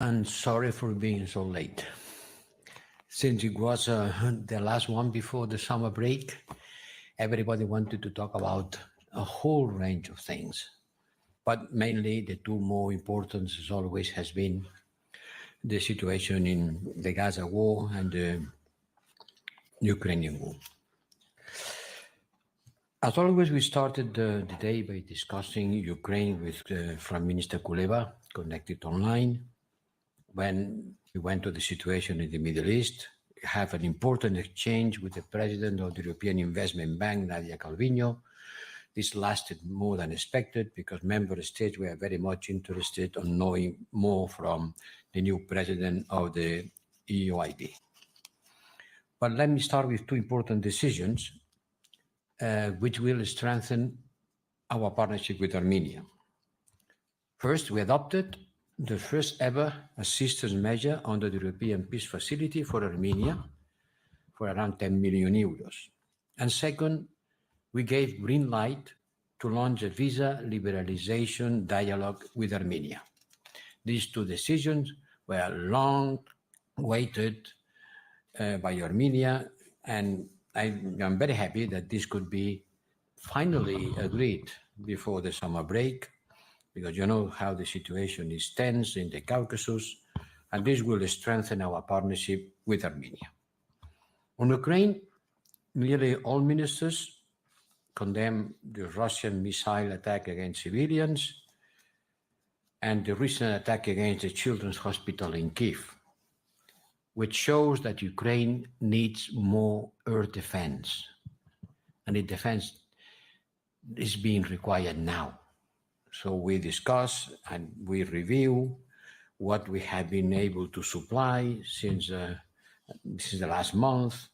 And sorry for being so late. Since it was the last one before the summer break, everybody wanted to talk about a whole range of things. But mainly the two more important, as always, has been the situation in the Gaza war and the Ukrainian war. As always, we started the day by discussing Ukraine with Prime Minister Kuleba, connected online. When we went to the situation in the Middle East, we have an important exchange with the President of the European Investment Bank, Nadia Calviño. This lasted more than expected because member states were very much interested in knowing more from the new President of the EIB. But let me start with two important decisions which will strengthen our partnership with Armenia. First, we adopted the first ever assistance measure under the European Peace Facility for Armenia for around 10 million euros. And second, we gave green light to launch a visa liberalization dialogue with Armenia. These two decisions were long awaited by Armenia, and I'm very happy that this could be finally agreed before the summer break, because you know how the situation is tense in the Caucasus, and this will strengthen our partnership with Armenia. On Ukraine, nearly all ministers condemned the Russian missile attack against civilians and the recent attack against the Children's Hospital in Kyiv, which shows that Ukraine needs more air defense, and the defense is being required now. So we discuss and we review what we have been able to supply since the last month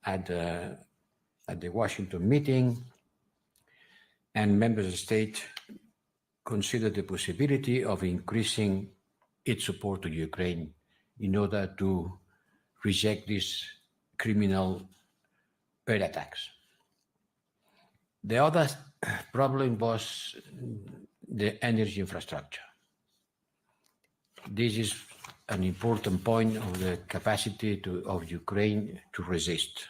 at the Washington meeting, and member states consider the possibility of increasing its support to Ukraine in order to reject these criminal air attacks. The other problem was the energy infrastructure. This is an important point of the capacity of Ukraine to resist.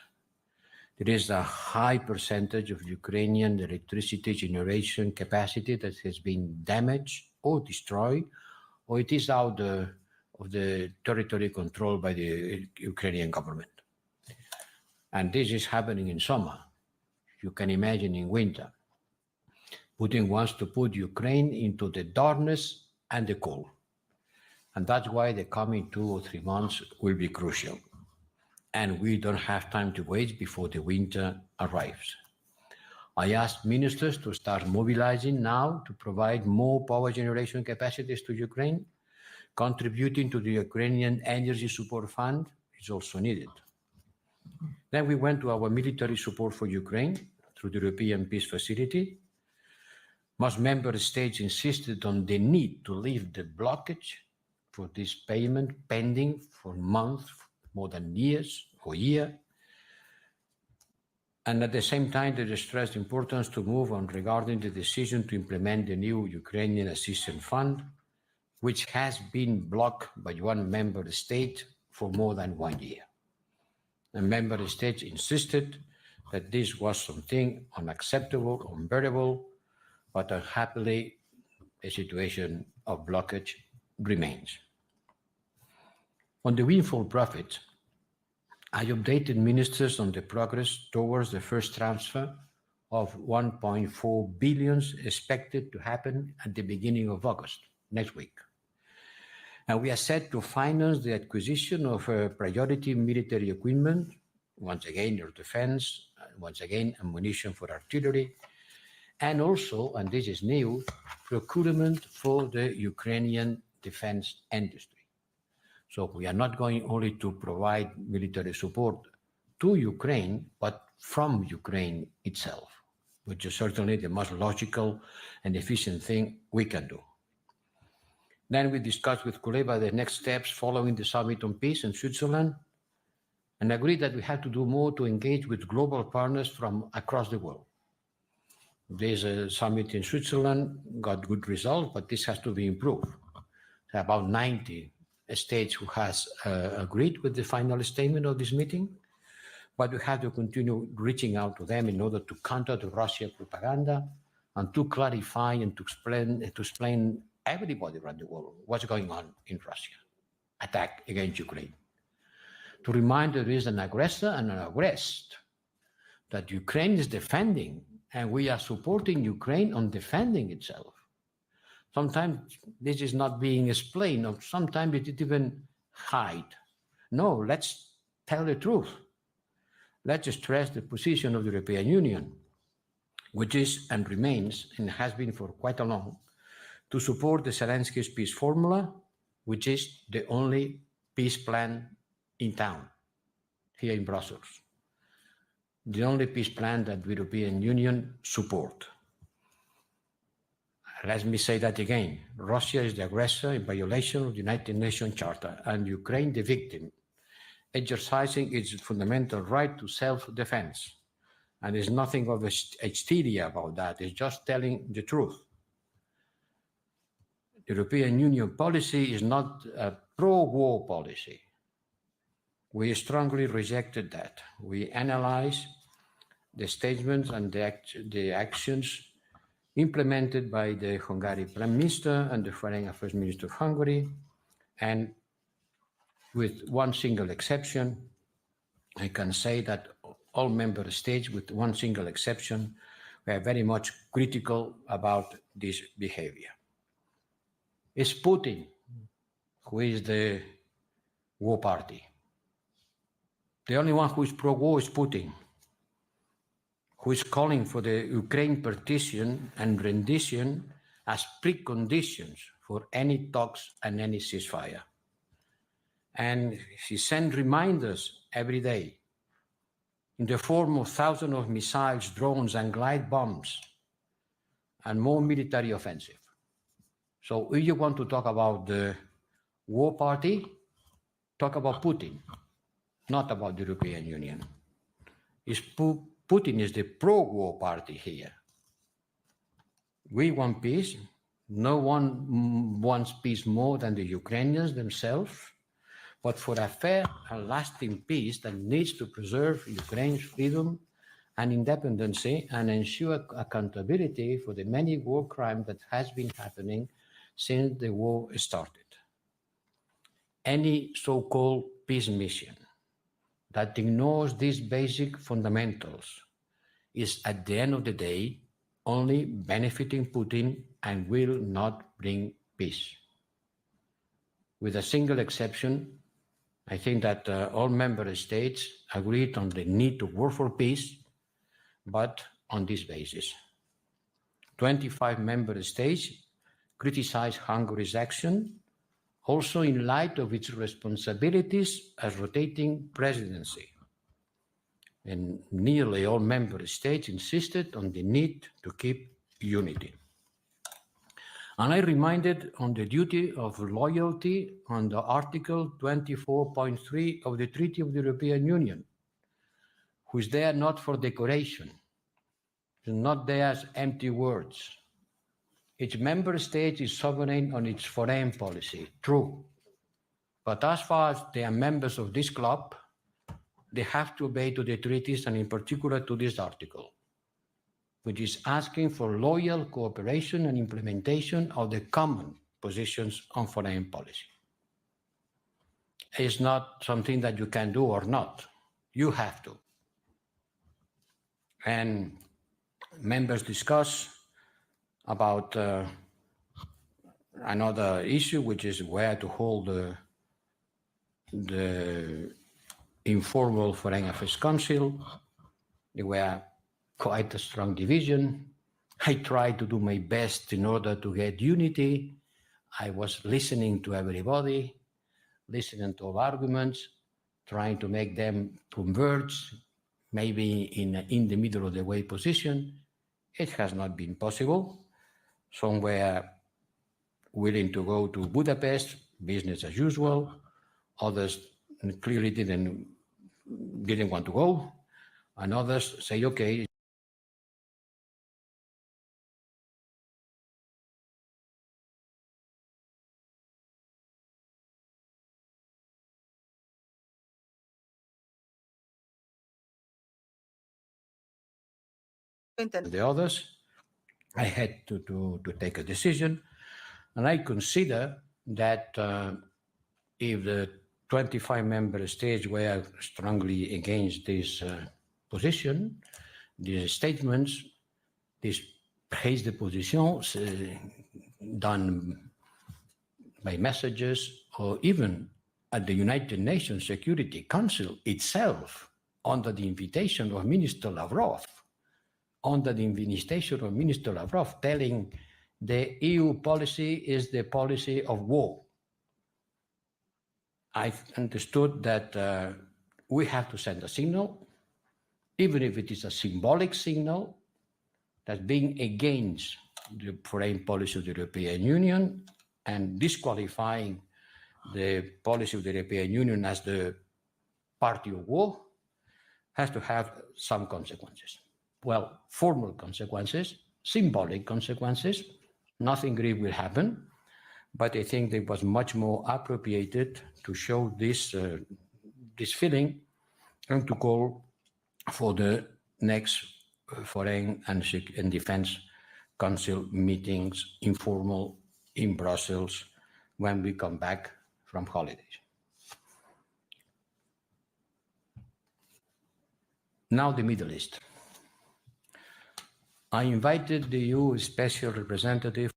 There is a high percentage of Ukrainian electricity generation capacity that has been damaged or destroyed, or it is out of the territory controlled by the Ukrainian government. And this is happening in summer. You can imagine in winter. Putin wants to put Ukraine into the darkness and the cold. And that's why the coming 2 or 3 months will be crucial. And we don't have time to wait before the winter arrives. I asked ministers to start mobilizing now to provide more power generation capacities to Ukraine. Contributing to the Ukrainian Energy Support Fund is also needed. Then we went to our military support for Ukraine through the European Peace Facility. Most member states insisted on the need to lift the blockage for this payment pending for months, more than years or year. And at the same time, they stressed the importance to move on regarding the decision to implement the new Ukrainian Assistance Fund, which has been blocked by one member state for more than 1 year. The member states insisted that this was something unacceptable, unbearable, but unhappily, a situation of blockage remains. On the windfall profit, I updated ministers on the progress towards the first transfer of 1.4 billion expected to happen at the beginning of August, next week. And we are set to finance the acquisition of priority military equipment, once again air defense, once again ammunition for artillery, and also, and this is new, procurement for the Ukrainian defense industry. So we are not going only to provide military support to Ukraine, but from Ukraine itself, which is certainly the most logical and efficient thing we can do. Then we discussed with Kuleba the next steps following the summit on peace in Switzerland, and agreed that we have to do more to engage with global partners from across the world. This summit in Switzerland got good results, but this has to be improved. About 90 states who has agreed with the final statement of this meeting, but we have to continue reaching out to them in order to counter the Russian propaganda and to clarify and to explain everybody around the world what's going on in Russia, attack against Ukraine. To remind there is an aggressor and an aggressed, that Ukraine is defending, and we are supporting Ukraine on defending itself. Sometimes this is not being explained, or sometimes it even hide. No, let's tell the truth. Let's stress the position of the European Union, which is and remains and has been for quite a long, to support the Zelensky's peace formula, which is the only peace plan in town, here in Brussels. The only peace plan that the European Union support. Let me say that again. Russia is the aggressor in violation of the United Nations Charter, and Ukraine the victim, exercising its fundamental right to self-defense. And there's nothing of hysteria about that. It's just telling the truth. The European Union policy is not a pro-war policy. We strongly rejected that. We analyzed the statements and the actions implemented by the Hungarian Prime Minister and the Foreign Affairs Minister of Hungary, and with one single exception, I can say that all member states, with one single exception, were very much critical about this behavior. It's Putin who is the war party. The only one who is pro-war is Putin, who is calling for the Ukraine partition and rendition as preconditions for any talks and any ceasefire. And he sends reminders every day in the form of thousands of missiles, drones, and glide bombs, and more military offensive. So if you want to talk about the war party, talk about Putin, not about the European Union. Putin is the pro-war party here. We want peace. No one wants peace more than the Ukrainians themselves, but for a fair and lasting peace that needs to preserve Ukraine's freedom and independence and ensure accountability for the many war crimes that has been happening since the war started. Any so-called peace mission that ignores these basic fundamentals is, at the end of the day, only benefiting Putin and will not bring peace. With a single exception, I think that all member states agreed on the need to work for peace, but on this basis. 25 member states criticized Hungary's action, also in light of its responsibilities as rotating presidency. And nearly all member states insisted on the need to keep unity. And I reminded on the duty of loyalty under Article 24.3 of the Treaty of the European Union, who is there not for decoration, not there as empty words. Each member state is sovereign on its foreign policy, true. But as far as they are members of this club, they have to obey to the treaties and in particular to this article, which is asking for loyal cooperation and implementation of the common positions on foreign policy. It's not something that you can do or not. You have to. And members discuss about another issue, which is where to hold the informal Foreign Affairs Council. There were quite a strong division. I tried to do my best in order to get unity. I was listening to everybody, listening to all arguments, trying to make them converge, maybe in the middle of the way position. It has not been possible. Some were willing to go to Budapest, business as usual. Others clearly didn't want to go. And others say, okay, the others, I had to take a decision, and I consider that if the 25 member states were strongly against this position, these statements, these prises de position done by messages, or even at the United Nations Security Council itself, under the invitation of Minister Lavrov, telling the EU policy is the policy of war. I understood that we have to send a signal, even if it is a symbolic signal, that being against the foreign policy of the European Union and disqualifying the policy of the European Union as the party of war has to have some consequences. Well, formal consequences, symbolic consequences, nothing grave will happen, but I think it was much more appropriated to show this, this feeling and to call for the next Foreign and Defense Council meetings, informal, in Brussels, when we come back from holidays. Now the Middle East. I invited the EU Special Representative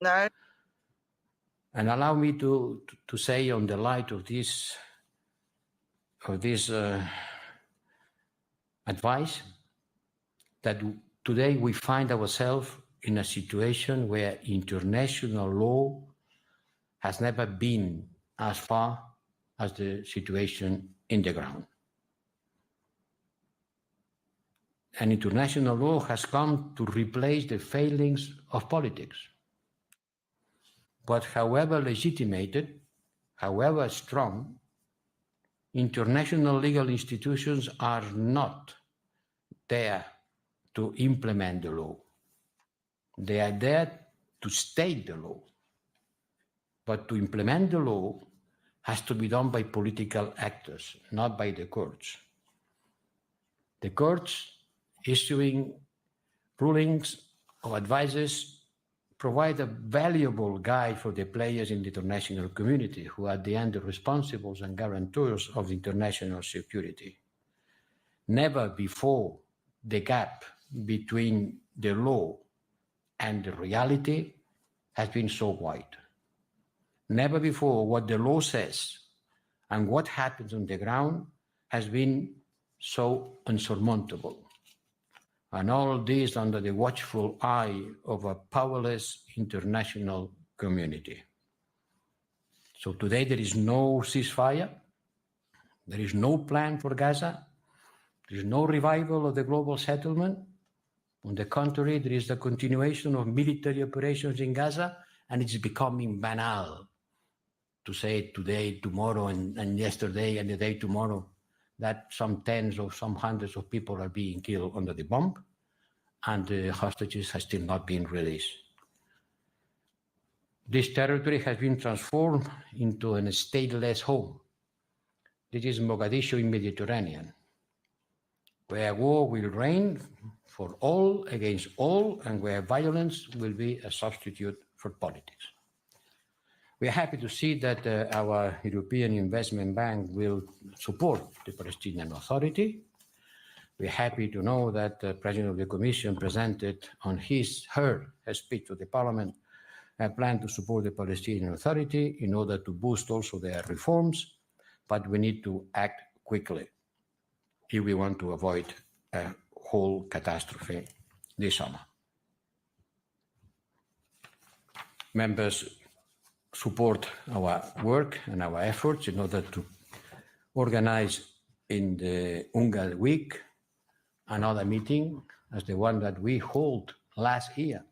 and allow me to say, on the light of this advice, that today we find ourselves in a situation where international law has never been as far as the situation in the ground. And international law has come to replace the failings of politics. But however legitimated, however strong, international legal institutions are not there to implement the law. They are there to state the law. But to implement the law has to be done by political actors, not by the courts. The courts issuing rulings or advices provide a valuable guide for the players in the international community who are at the end the responsibles and guarantors of international security. Never before the gap between the law and the reality has been so wide. Never before what the law says and what happens on the ground has been so insurmountable. And all this under the watchful eye of a powerless international community. So today there is no ceasefire, there is no plan for Gaza, there is no revival of the global settlement. On the contrary, there is the continuation of military operations in Gaza, and it's becoming banal to say today, tomorrow, and yesterday, and the day tomorrow, that some tens or some hundreds of people are being killed under the bomb, and the hostages have still not been released. This territory has been transformed into a stateless home. This is Mogadishu in Mediterranean, where war will reign for all against all, and where violence will be a substitute for politics. We are happy to see that our European Investment Bank will support the Palestinian Authority. We are happy to know that the President of the Commission presented on her speech to the Parliament a plan to support the Palestinian Authority in order to boost also their reforms, but we need to act quickly if we want to avoid a whole catastrophe this summer. Members support our work and our efforts in order to organize in the Ungar Week another meeting as the one that we hold last year.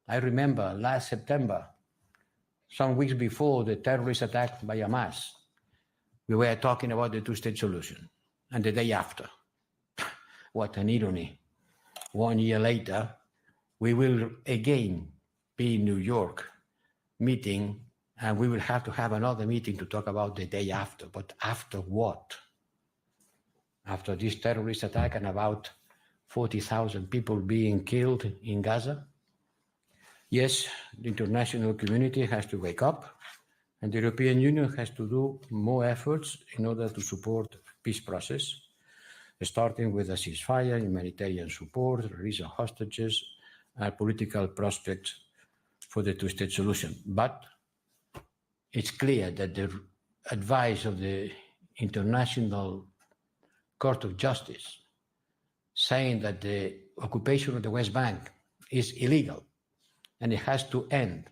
I remember last September, some weeks before the terrorist attack by Hamas, we were talking about the two-state solution. And the day after, what an irony, 1 year later, we will again be in New York meeting, and we will have to have another meeting to talk about the day after. But after what? After this terrorist attack and about 40,000 people being killed in Gaza? Yes, the international community has to wake up, and the European Union has to do more efforts in order to support the peace process, starting with a ceasefire, humanitarian support, release of hostages, and political prospects for the two-state solution. But it's clear that the advice of the International Court of Justice saying that the occupation of the West Bank is illegal and it has to end,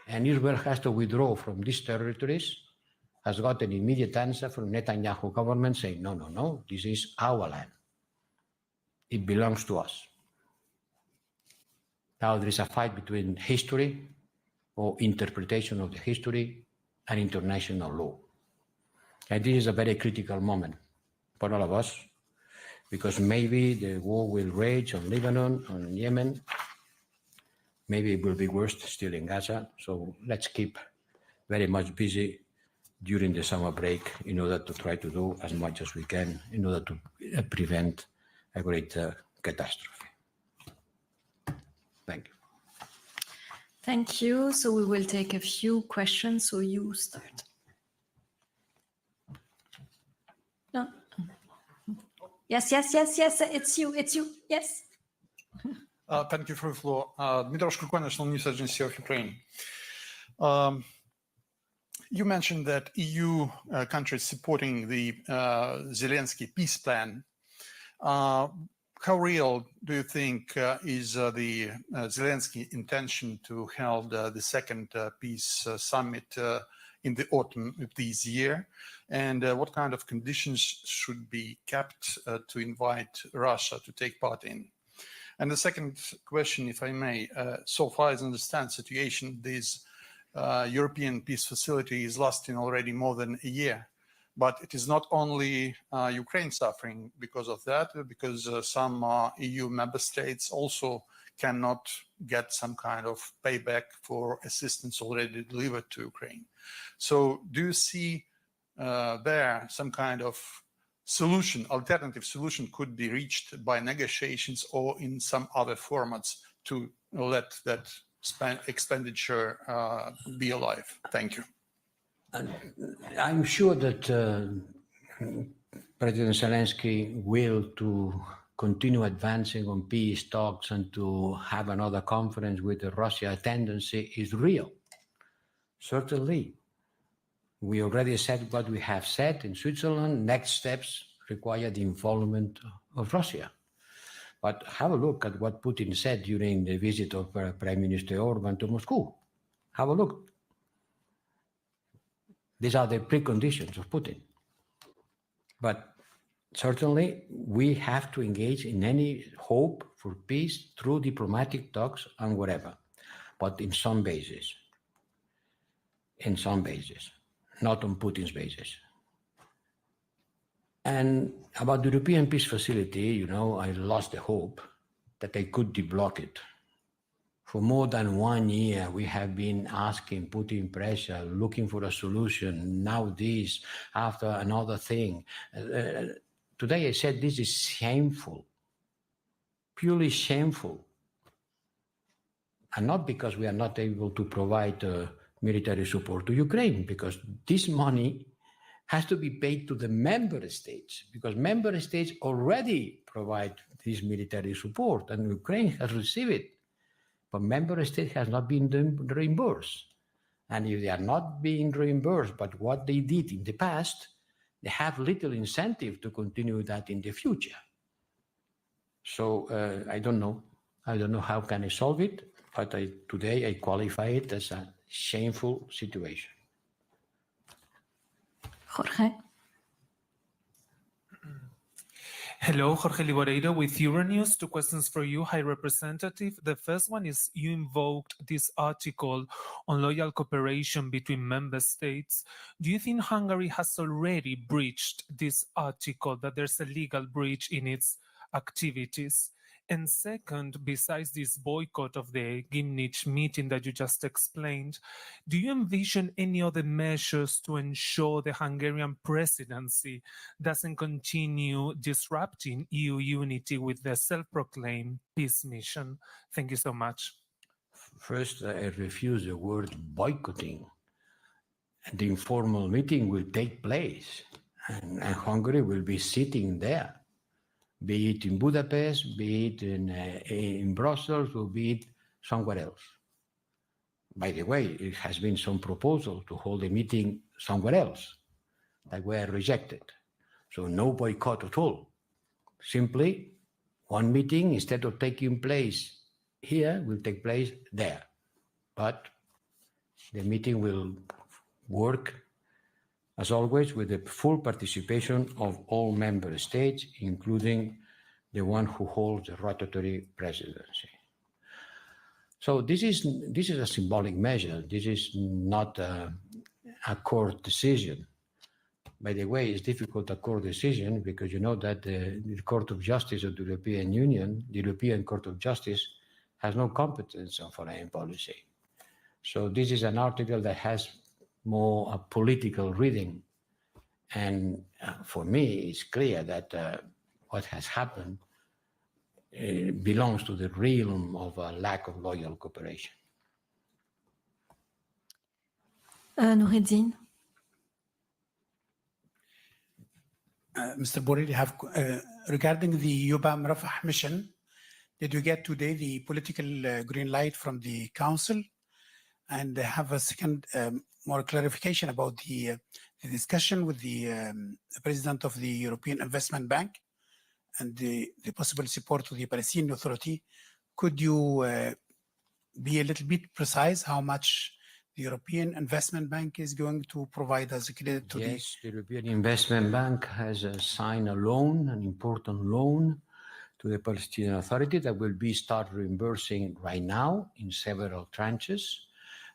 and Israel has to withdraw from these territories, has got an immediate answer from Netanyahu government saying, no, no, no, this is our land. It belongs to us. Now there is a fight between history or interpretation of the history and international law. And this is a very critical moment for all of us, because maybe the war will rage on Lebanon, on Yemen. Maybe it will be worse still in Gaza. So let's keep very much busy during the summer break in order to try to do as much as we can in order to prevent a greater catastrophe. Thank you. Thank you. So we will take a few questions. So you start. No. Yes. It's you. Yes. Thank you for the floor. Dmitry Shkurko, National News Agency of Ukraine. You mentioned that EU countries supporting the Zelensky peace plan. How real do you think is the Zelensky intention to hold the second peace summit in the autumn of this year? And what kind of conditions should be kept to invite Russia to take part in? And the second question, if I may, so far as I understand the situation, this European peace facility is lasting already more than a year. But it is not only Ukraine suffering because of that, because some EU member states also cannot get some kind of payback for assistance already delivered to Ukraine. So do you see there some kind of solution, alternative solution could be reached by negotiations or in some other formats to let that expenditure be alive? Thank you. I'm sure that President Zelensky will to continue advancing on peace talks and to have another conference with the Russia tendency is real. Certainly. We already said what we have said in Switzerland. Next steps require the involvement of Russia. But have a look at what Putin said during the visit of Prime Minister Orban to Moscow. Have a look. These are the preconditions of Putin. But certainly, we have to engage in any hope for peace through diplomatic talks and whatever, but in some basis. In some basis, not on Putin's basis. And about the European Peace Facility, you know, I lost the hope that I could deblock it. For more than 1 year, we have been asking, putting pressure, looking for a solution, now this, after another thing. Today I said this is shameful, purely shameful. And not because we are not able to provide military support to Ukraine, because this money has to be paid to the member states, because member states already provide this military support and Ukraine has received it. But member state has not been reimbursed. And if they are not being reimbursed by what they did in the past, they have little incentive to continue that in the future. So I don't know. I don't know how can I solve it, but today I qualify it as a shameful situation. Jorge. Hello, Jorge Liboreiro with Euronews. 2 questions for you, High Representative. The first one is you invoked this article on loyal cooperation between member states. Do you think Hungary has already breached this article, that there's a legal breach in its activities? And second, besides this boycott of the Gimnich meeting that you just explained, do you envision any other measures to ensure the Hungarian presidency doesn't continue disrupting EU unity with the self-proclaimed peace mission? Thank you so much. First, I refuse the word boycotting. The informal meeting will take place, and Hungary will be sitting there. Be it in Budapest, be it in Brussels, or be it somewhere else. By the way, it has been some proposal to hold a meeting somewhere else that were rejected. So no boycott at all. Simply one meeting, instead of taking place here, will take place there. But the meeting will work as always, with the full participation of all member states, including the one who holds the rotatory presidency. So this is a symbolic measure. This is not a court decision. By the way, it's difficult a court decision because you know that the Court of Justice of the European Union, the European Court of Justice, has no competence on foreign policy. So this is an article that has more a political reading. And for me, it's clear that what has happened belongs to the realm of a lack of loyal cooperation. Noureddin. Mr. Borrell, have regarding the UBAM Rafah mission, did you get today the political green light from the Council? And have a second more clarification about the discussion with the President of the European Investment Bank and the possible support to the Palestinian Authority. Could you be a little bit precise how much the European Investment Bank is going to provide as a credit to the European Investment Bank has signed a loan, an important loan, to the Palestinian Authority that will be start reimbursing right now in several tranches,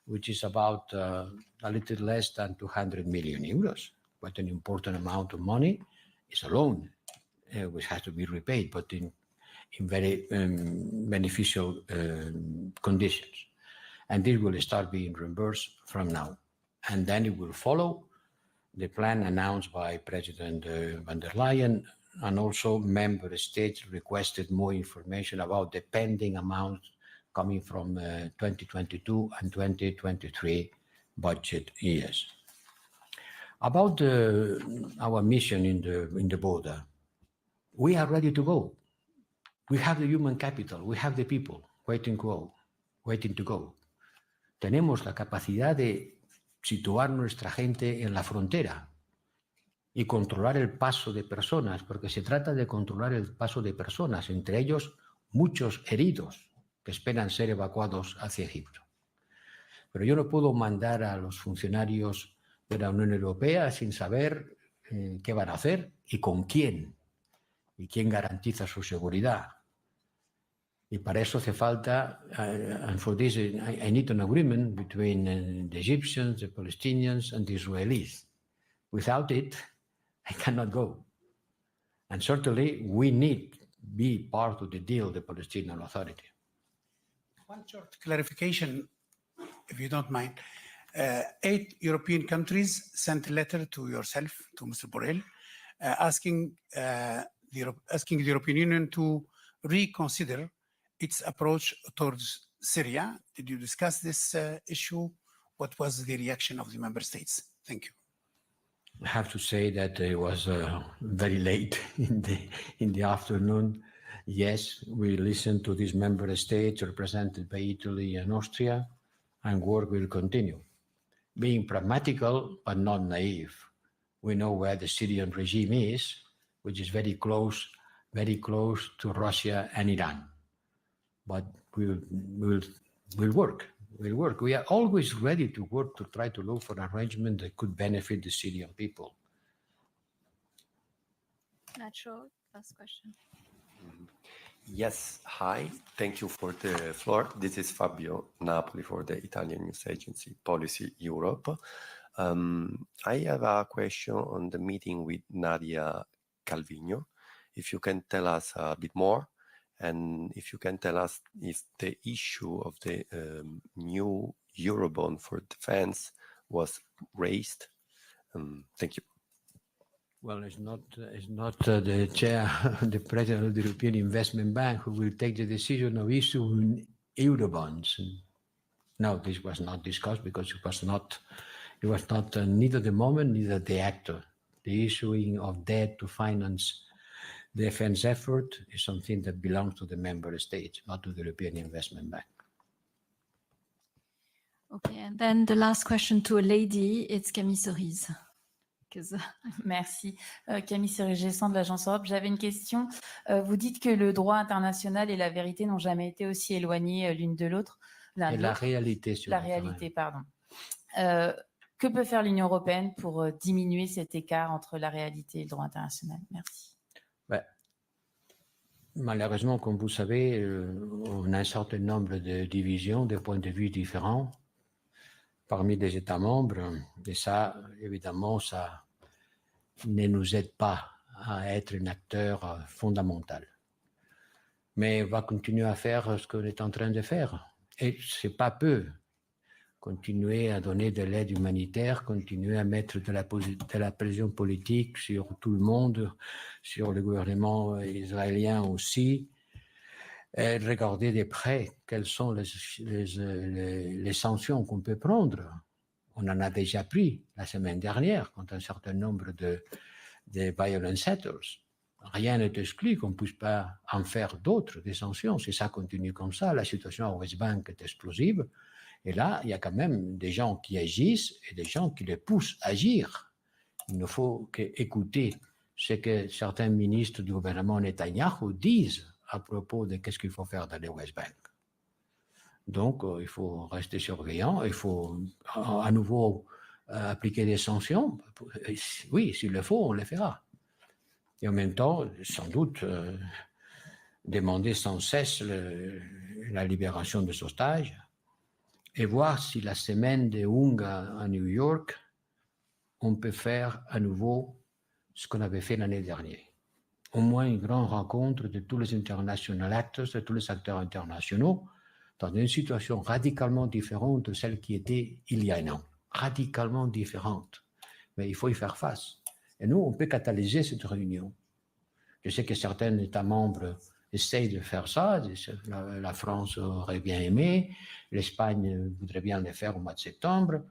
which is about a little less than 200 million euros. Quite an important amount of money. It's a loan, which has to be repaid. But in very beneficial conditions. And this will start being reimbursed from now. And then it will follow the plan announced by President von der Leyen, and also member states requested more information about the pending amounts coming from 2022 and 2023 budget years. About our mission in the border, we are ready to go. We have the human capital, we have the people waiting to go. Tenemos la capacidad de situar nuestra gente en la frontera y controlar el paso de personas, porque se trata de controlar el paso de personas, entre ellos muchos heridos que esperan ser evacuados hacia Egipto. Pero yo no puedo mandar a los funcionarios de la Unión Europea sin saber qué van a hacer y con quién, y quién garantiza su seguridad. Y para eso hace falta, and for this I need an agreement between the Egyptians, the Palestinians and the Israelis. Without it, I cannot go. And certainly we need to be part of the deal, the Palestinian Authority. One short clarification, if you don't mind. 8 European countries sent a letter to yourself, to Mr. Borrell, asking the European Union to reconsider its approach towards Syria. Did you discuss this issue? What was the reaction of the member states? Thank you. I have to say that it was very late in the afternoon. Yes, we listened to these member states represented by Italy and Austria, and work will continue. Being pragmatical, but not naive. We know where the Syrian regime is, which is very close to Russia and Iran. But we'll work. We are always ready to work to try to look for an arrangement that could benefit the Syrian people. Nacho, last question. Yes, hi. Thank you for the floor. This is Fabio Napoli for the Italian news agency Policy Europe. I have a question on the meeting with Nadia Calvino. If you can tell us a bit more, and if you can tell us if the issue of the new Eurobond for defense was raised. Thank you. Well, it's not the chair, the president of the European Investment Bank who will take the decision of issuing Eurobonds. No, this was not discussed because it was not neither the moment, neither the actor. The issuing of debt to finance defense effort is something that belongs to the member states, not to the European Investment Bank. Okay, and then the last question to a lady, it's Camille Cerise. Merci. Camille Cerise de l'Agence Europe. J'avais une question. Vous dites que le droit international et la vérité n'ont jamais été aussi éloignés l'une de l'autre. Et la réalité, sur la réalité, pardon. Que peut faire l'Union européenne pour diminuer cet écart entre la réalité et le droit international? Merci. Malheureusement, comme vous savez, on a un certain nombre de divisions, de points de vue différents parmi les États membres, et ça, évidemment, ça ne nous aide pas à être un acteur fondamental. Mais on va continuer à faire ce qu'on est en train de faire. Et c'est pas peu. Continuer à donner de l'aide humanitaire, continuer à mettre de la pression politique sur tout le monde, sur le gouvernement israélien aussi, et regarder de près quelles sont les sanctions qu'on peut prendre. On en a déjà pris la semaine dernière contre un certain nombre de violent settlers. Rien n'est exclu qu'on ne puisse pas en faire d'autres, des sanctions. Si ça continue comme ça, la situation au West Bank est explosive. Et là, il y a quand même des gens qui agissent et des gens qui les poussent à agir. Il ne faut qu'écouter ce que certains ministres du gouvernement Netanyahou disent à propos de qu'est-ce qu'il faut faire dans les West Bank. Donc, il faut rester surveillant, il faut à nouveau appliquer des sanctions. Oui, s'il le faut, on le fera. Et en même temps, sans doute, demander sans cesse la libération des otages et voir si la semaine de Unga à New York, on peut faire à nouveau ce qu'on avait fait l'année dernière. au moins une grande rencontre de tous les international actors, de tous les acteurs internationaux, dans une situation radicalement différente de celle qui était il y a un an. Radicalement différente. Mais il faut y faire face. Et nous, on peut catalyser cette réunion. Je sais que certains États membres essayent de faire ça. La France aurait bien aimé. L'Espagne voudrait bien le faire au mois de septembre.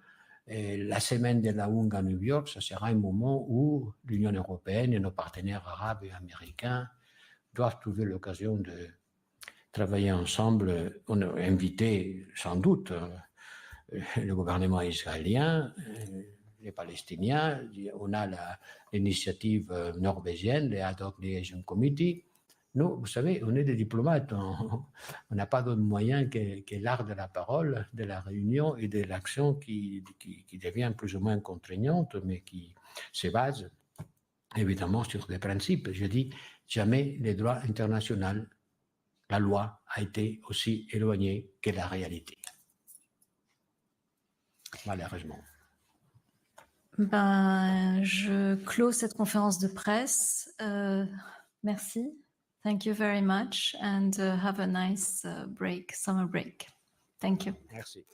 Et la semaine de la UNG à New York, ce sera un moment où l'Union européenne et nos partenaires arabes et américains doivent trouver l'occasion de travailler ensemble. On a invité sans doute le gouvernement israélien, les Palestiniens, on a l'initiative norvégienne, le Ad hoc Liaison Committee. Nous, vous savez, on est des diplomates, on n'a pas d'autre moyen que l'art de la parole, de la réunion et de l'action qui devient plus ou moins contraignante, mais qui se base évidemment sur des principes. Je dis, jamais le droit international, la loi a été aussi éloignée que la réalité. Malheureusement. Ben, je close cette conférence de presse. Merci. Thank you very much and have a nice break, summer break. Thank you. Merci.